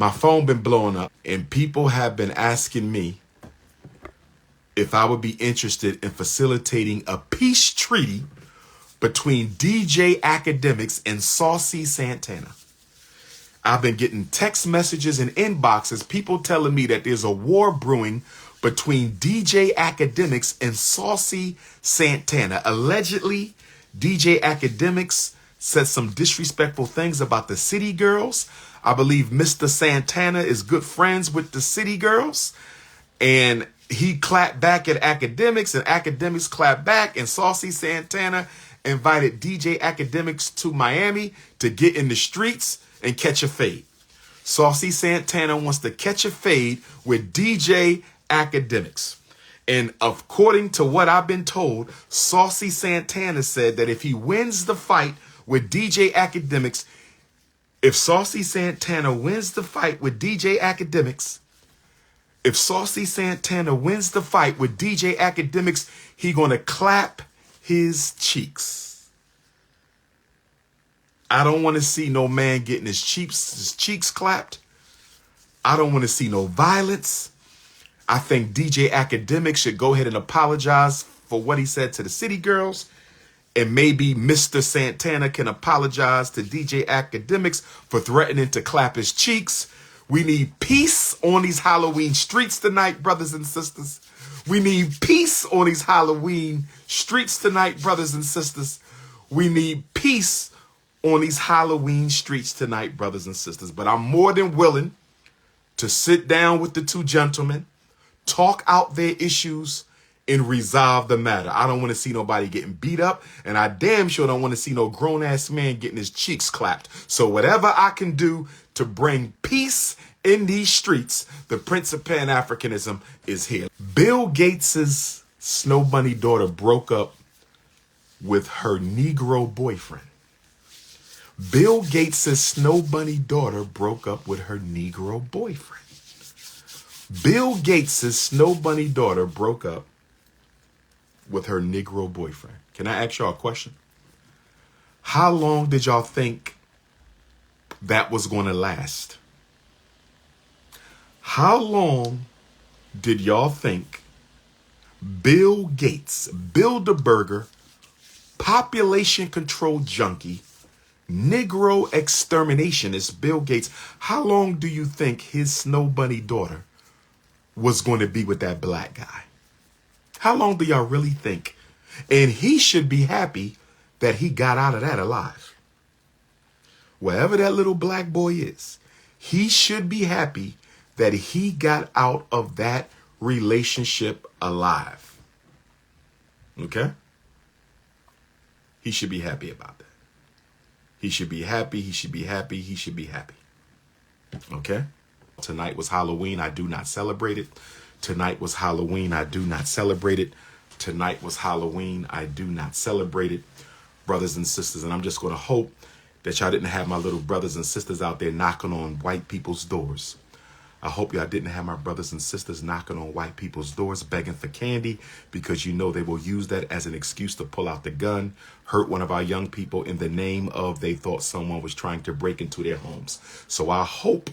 My phone been blowing up and people have been asking me if I would be interested in facilitating a peace treaty between DJ Academics and Saucy Santana. I've been getting text messages and inboxes, people telling me that there's a war brewing between DJ Academics and Saucy Santana. Allegedly, DJ Academics said some disrespectful things about the City Girls. I believe Mr. Santana is good friends with the City Girls. And he clapped back at Academics, and Academics clapped back, and Saucy Santana invited DJ Academics to Miami to get in the streets and catch a fade. Saucy Santana wants to catch a fade with DJ Academics. And according to what I've been told, Saucy Santana said that if he wins the fight with DJ Academics, if Saucy Santana wins the fight with DJ Academics, if Saucy Santana wins the fight with DJ Academics, he gonna clap his cheeks. I don't want to see no man getting his cheeks clapped. I don't want to see no violence. I think DJ Academics should go ahead and apologize for what he said to the City Girls. And maybe Mr. Santana can apologize to DJ Academics for threatening to clap his cheeks. We need peace on these Halloween streets tonight, brothers and sisters. We need peace on these Halloween streets tonight, brothers and sisters. We need peace on these Halloween streets tonight, brothers and sisters. But I'm more than willing to sit down with the two gentlemen, talk out their issues, and resolve the matter. I don't want to see nobody getting beat up, and I damn sure don't want to see no grown-ass man getting his cheeks clapped. So whatever I can do to bring peace in these streets, the Prince of Pan-Africanism is here. Bill Gates's Snow Bunny daughter broke up with her Negro boyfriend. Bill Gates's Snow Bunny daughter broke up with her Negro boyfriend. Bill Gates's Snow Bunny daughter broke up with her Negro boyfriend. Can I ask y'all a question? How long did y'all think that was going to last? How long did y'all think Bill Gates, Bilderberger, population control junkie, Negro exterminationist Bill Gates, how long do you think his Snow Bunny daughter was going to be with that black guy? How long do y'all really think? And he should be happy that he got out of that alive. Wherever that little black boy is, he should be happy that he got out of that relationship alive. Okay? He should be happy about that. He should be happy. He should be happy. He should be happy. Okay? Tonight was Halloween. I do not celebrate it. Tonight was Halloween. I do not celebrate it. Tonight was Halloween. I do not celebrate it, brothers and sisters. And I'm just going to hope that y'all didn't have my little brothers and sisters out there knocking on white people's doors. I hope y'all didn't have my brothers and sisters knocking on white people's doors, begging for candy, because you know they will use that as an excuse to pull out the gun, hurt one of our young people in the name of they thought someone was trying to break into their homes. So I hope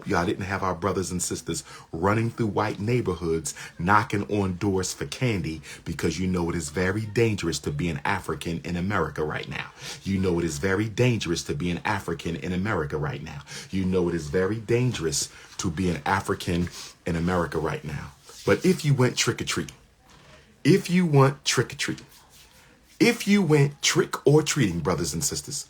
y'all didn't have our brothers and sisters running through white neighborhoods, knocking on doors for candy, because you know it is very dangerous to be an African in America right now. You know it is very dangerous to be an African in America right now. You know it is very dangerous to be an African in America right now. But if you went trick-or-treating, if you went trick-or-treating, if you went trick-or-treating, brothers and sisters,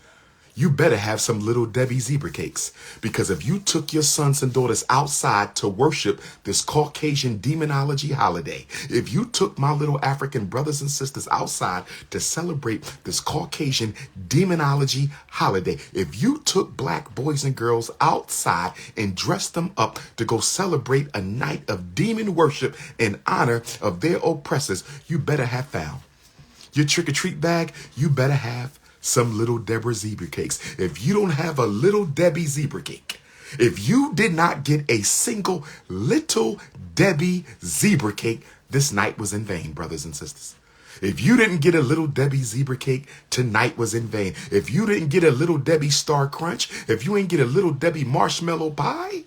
you better have some Little Debbie zebra cakes, because if you took your sons and daughters outside to worship this Caucasian demonology holiday, if you took my little African brothers and sisters outside to celebrate this Caucasian demonology holiday, if you took black boys and girls outside and dressed them up to go celebrate a night of demon worship in honor of their oppressors, you better have found your trick-or-treat bag. You better have some Little Deborah zebra cakes. If you don't have a Little Debbie zebra cake, if you did not get a single Little Debbie zebra cake, this night was in vain, brothers and sisters. If you didn't get a Little Debbie zebra cake, tonight was in vain. If you didn't get a Little Debbie Star Crunch, if you ain't get a Little Debbie marshmallow pie,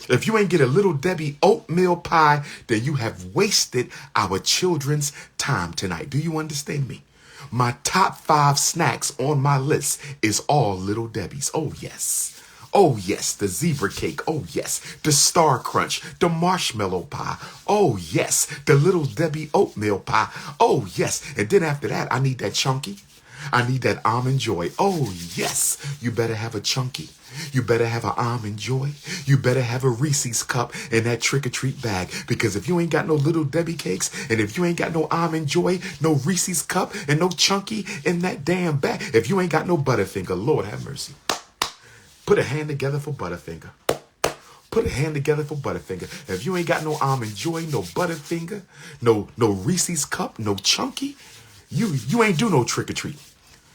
if you ain't get a Little Debbie oatmeal pie, then you have wasted our children's time tonight. Do you understand me? My top 5 snacks on my list is all Little Debbie's. Oh, yes. Oh, yes, the zebra cake. Oh, yes, the Star Crunch, the marshmallow pie. Oh, yes, the Little Debbie oatmeal pie. Oh, yes. And then after that, I need that chunky. I need that Almond Joy. Oh, yes, you better have a chunky. You better have an Almond Joy. You better have a Reese's cup in that trick-or-treat bag. Because if you ain't got no Little Debbie cakes, and if you ain't got no Almond Joy, no Reese's cup, and no chunky in that damn bag, if you ain't got no Butterfinger, Lord have mercy. Put a hand together for Butterfinger. Put a hand together for Butterfinger. If you ain't got no Almond Joy, no Butterfinger, no Reese's cup, no chunky, you ain't do no trick-or-treat.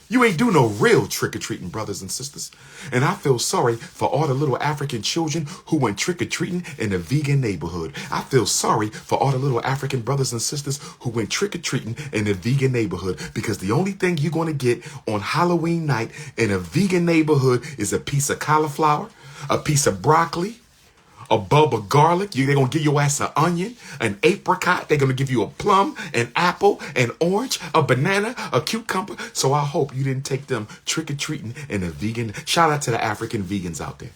You ain't do no real trick-or-treating, brothers and sisters. And I feel sorry for all the little African children who went trick-or-treating in a vegan neighborhood. I feel sorry for all the little African brothers and sisters who went trick-or-treating in a vegan neighborhood, because the only thing you're going to get on Halloween night in a vegan neighborhood is a piece of cauliflower, a piece of broccoli, a bulb of garlic. They're going to give your ass an onion, an apricot. They're going to give you a plum, an apple, an orange, a banana, a cucumber. So I hope you didn't take them trick-or-treating in a vegan. Shout out to the African vegans out there.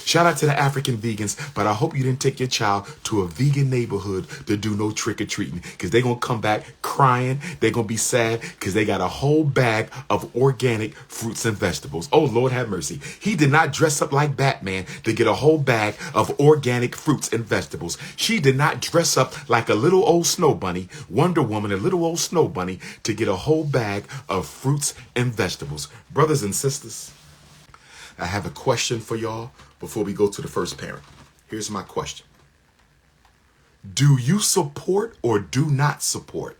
Shout out to the African vegans, but I hope you didn't take your child to a vegan neighborhood to do no trick-or-treating, because they're going to come back crying. They're going to be sad because they got a whole bag of organic fruits and vegetables. Oh, Lord have mercy. He did not dress up like Batman to get a whole bag of organic fruits and vegetables. She did not dress up like a little old snow bunny, Wonder Woman, a little old snow bunny, to get a whole bag of fruits and vegetables. Brothers and sisters, I have a question for y'all before we go to the first parent. Here's my question. Do you support or do not support?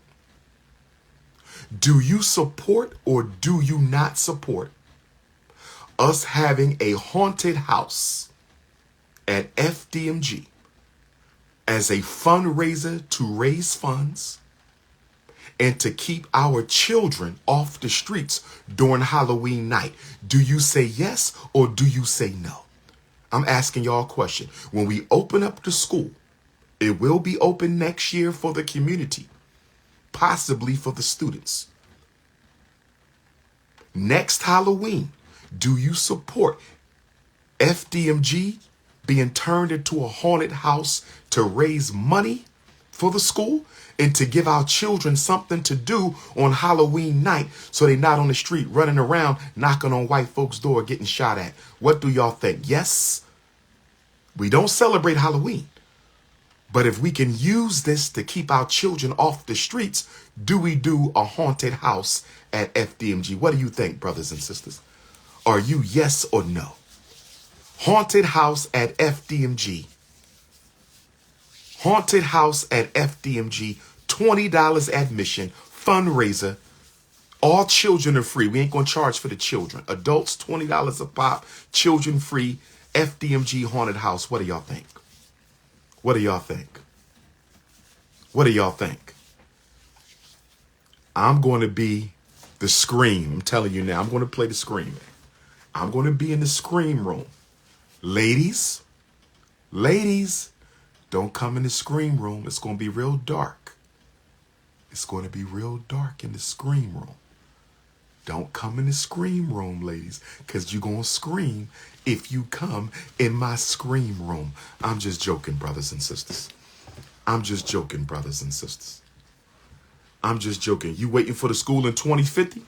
Do you support or do you not support us having a haunted house at FDMG as a fundraiser to raise funds and to keep our children off the streets during Halloween night? Do you say yes or do you say no? I'm asking y'all a question. When we open up the school, it will be open next year for the community, possibly for the students. Next Halloween, do you support FDMG being turned into a haunted house to raise money for the school and to give our children something to do on Halloween night so they're not on the street running around knocking on white folks' door getting shot at? What do y'all think? Yes, we don't celebrate Halloween, but if we can use this to keep our children off the streets, do we do a haunted house at FDMG? What do you think, brothers and sisters? Are you yes or no? Haunted house at FDMG. Haunted house at FDMG, $20 admission, fundraiser. All children are free. We ain't going to charge for the children. Adults, $20 a pop, children free, FDMG haunted house. What do y'all think? What do y'all think? What do y'all think? I'm going to be the scream. I'm telling you now, I'm going to play the scream. I'm going to be in the scream room. Ladies, don't come in the scream room. It's going to be real dark. It's going to be real dark in the scream room. Don't come in the scream room, ladies, because you're going to scream if you come in my scream room. I'm just joking, brothers and sisters. I'm just joking, brothers and sisters. I'm just joking. You waiting for the school in 2050?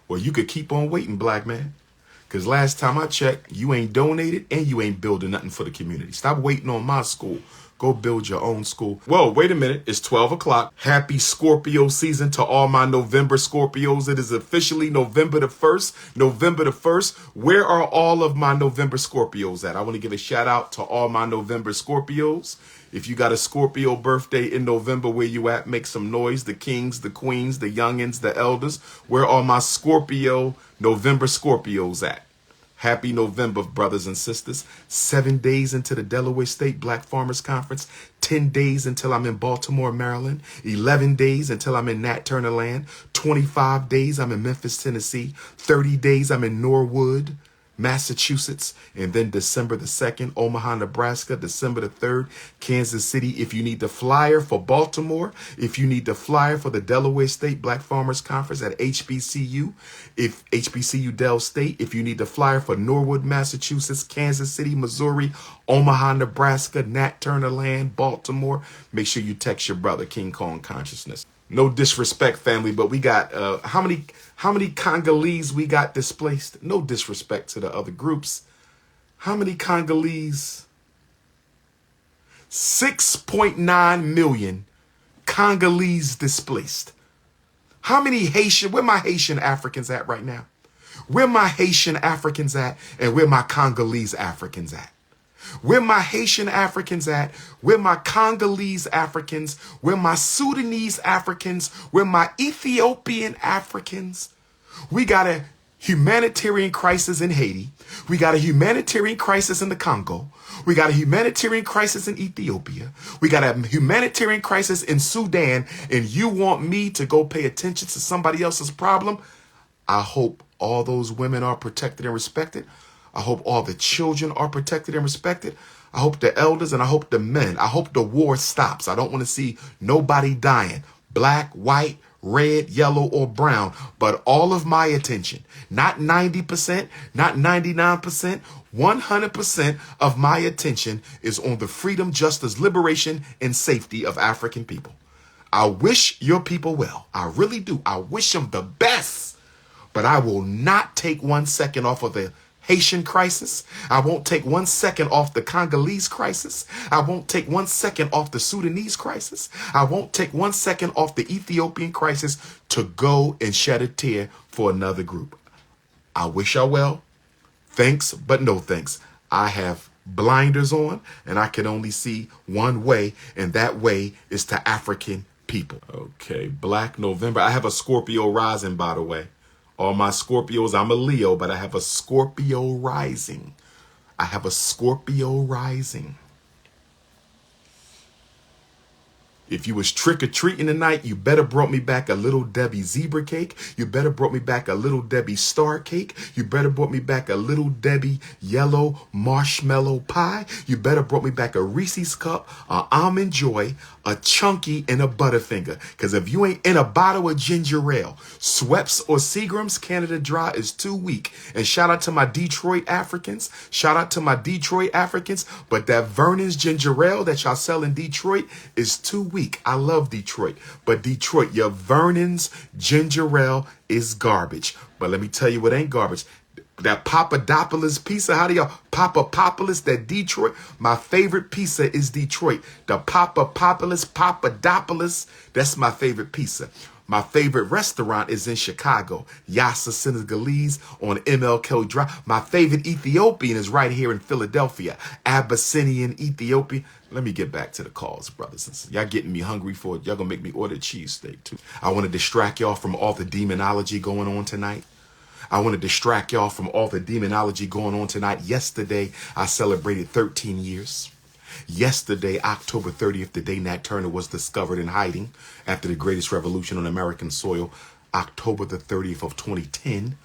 Well, you could keep on waiting, black man. Because last time I checked, you ain't donated and you ain't building nothing for the community. Stop waiting on my school. Go build your own school. Whoa, wait a minute. It's 12 o'clock. Happy Scorpio season to all my November Scorpios. It is officially November the 1st. November the 1st. Where are all of my November Scorpios at? I want to give a shout out to all my November Scorpios. If you got a Scorpio birthday in November, where you at? Make some noise. The kings, the queens, the youngins, the elders. Where are my Scorpio, November Scorpios at? Happy November, brothers and sisters. 7 days into the Delaware State Black Farmers Conference. 10 days until I'm in Baltimore, Maryland. 11 days until I'm in Nat Turner Land. 25 days I'm in Memphis, Tennessee. 30 days I'm in Norwood, Massachusetts. And then December the 2nd, Omaha, Nebraska. December the 3rd, Kansas City. If you need the flyer for Baltimore, if you need the flyer for the Delaware State Black Farmers Conference at HBCU, if HBCU Del State, if you need the flyer for Norwood, Massachusetts, Kansas City, Missouri, Omaha, Nebraska, Nat Turner Land, Baltimore, make sure you text your brother, King Kong Consciousness. No disrespect, family, but we got how many Congolese we got displaced? No disrespect to the other groups. How many Congolese? 6.9 million Congolese displaced. How many Haitian? Where my Haitian Africans at right now? Where my Haitian Africans at, and where my Congolese Africans at? Where my Haitian Africans at? Where my Congolese Africans? Where my Sudanese Africans? Where my Ethiopian Africans? We got a humanitarian crisis in Haiti. We got a humanitarian crisis in the Congo. We got a humanitarian crisis in Ethiopia. We got a humanitarian crisis in Sudan. And you want me to go pay attention to somebody else's problem? I hope all those women are protected and respected. I hope all the children are protected and respected. I hope the elders and I hope the men. I hope the war stops. I don't want to see nobody dying. Black, white, red, yellow, or brown. But all of my attention, not 90%, not 99%, 100% of my attention is on the freedom, justice, liberation, and safety of African people. I wish your people well. I really do. I wish them the best. But I will not take 1 second off of the Haitian crisis. I won't take 1 second off the Congolese crisis. I won't take 1 second off the Sudanese crisis. I won't take 1 second off the Ethiopian crisis to go and shed a tear for another group. I wish y'all well. Thanks, but no thanks. I have blinders on and I can only see one way, and that way is to African people. Okay, Black November. I have a Scorpio rising, by the way. All my Scorpios, I'm a Leo, but I have a Scorpio rising. I have a Scorpio rising. If you was trick-or-treating tonight, you better brought me back a Little Debbie zebra cake. You better brought me back a Little Debbie star cake. You better brought me back a Little Debbie yellow marshmallow pie. You better brought me back a Reese's cup, a Almond Joy, a Chunky, and a Butterfinger. Because if you ain't in a bottle of ginger ale, Schweppes or Seagram's Canada Dry is too weak. And shout out to my Detroit Africans. Shout out to my Detroit Africans. But that Vernon's ginger ale that y'all sell in Detroit is too weak. I love Detroit, but Detroit, your Vernon's ginger ale is garbage. But let me tell you what ain't garbage. That Papadopoulos pizza, how do y'all, Papadopoulos, that Detroit, my favorite pizza is Detroit. The Papadopoulos, that's my favorite pizza. My favorite restaurant is in Chicago, Yassa Senegalese on MLK Drive. My favorite Ethiopian is right here in Philadelphia, Abyssinian Ethiopian. Let me get back to the calls, brothers and sisters. Y'all getting me hungry for it. Y'all gonna make me order cheesesteak too. I want to distract y'all from all the demonology going on tonight. I want to distract y'all from all the demonology going on tonight. Yesterday, I celebrated 13 years. Yesterday, October 30th, the day Nat Turner was discovered in hiding after the greatest revolution on American soil, October the 30th of 2010.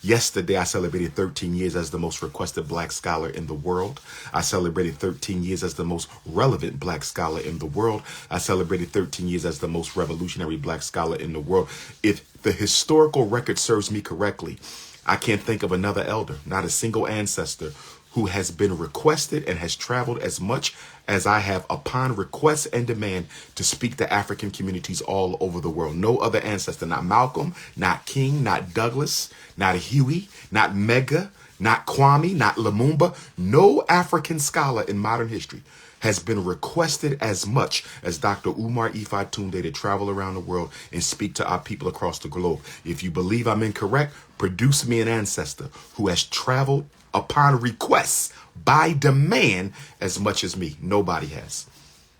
Yesterday, I celebrated 13 years as the most requested Black scholar in the world. I celebrated 13 years as the most relevant Black scholar in the world. I celebrated 13 years as the most revolutionary Black scholar in the world. If the historical record serves me correctly, I can't think of another elder, not a single ancestor, who has been requested and has traveled as much as I have upon request and demand to speak to African communities all over the world. No other ancestor, not Malcolm, not King, not Douglas, not Huey, not Mega, not Kwame, not Lumumba. No African scholar in modern history has been requested as much as Dr.UMAR Tunde to travel around the world and speak to our people across the globe. If you believe I'm incorrect, produce me an ancestor who has traveled upon request by demand as much as me. Nobody has.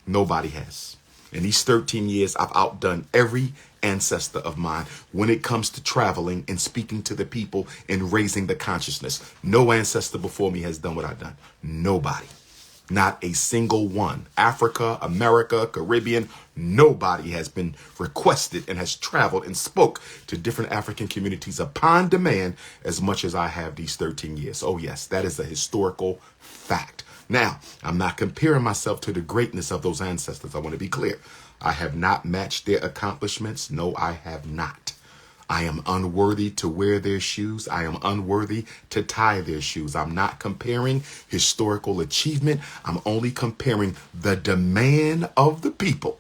Nobody has. In these 13 years, I've outdone every ancestor of mine when it comes to traveling and speaking to the people and raising the consciousness. No ancestor before me has done what I've done. Nobody. Not a single one. Africa, America, Caribbean, nobody has been requested and has traveled and spoke to different African communities upon demand as much as I have these 13 years. Oh yes, that is a historical fact. Now, I'm not comparing myself to the greatness of those ancestors. I want to be clear. I have not matched their accomplishments. No, I have not. I am unworthy to wear their shoes. I am unworthy to tie their shoes. I'm not comparing historical achievement. I'm only comparing the demand of the people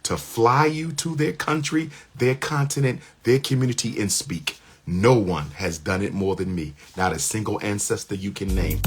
to fly you to their country, their continent, their community, and speak. No one has done it more than me. Not a single ancestor you can name.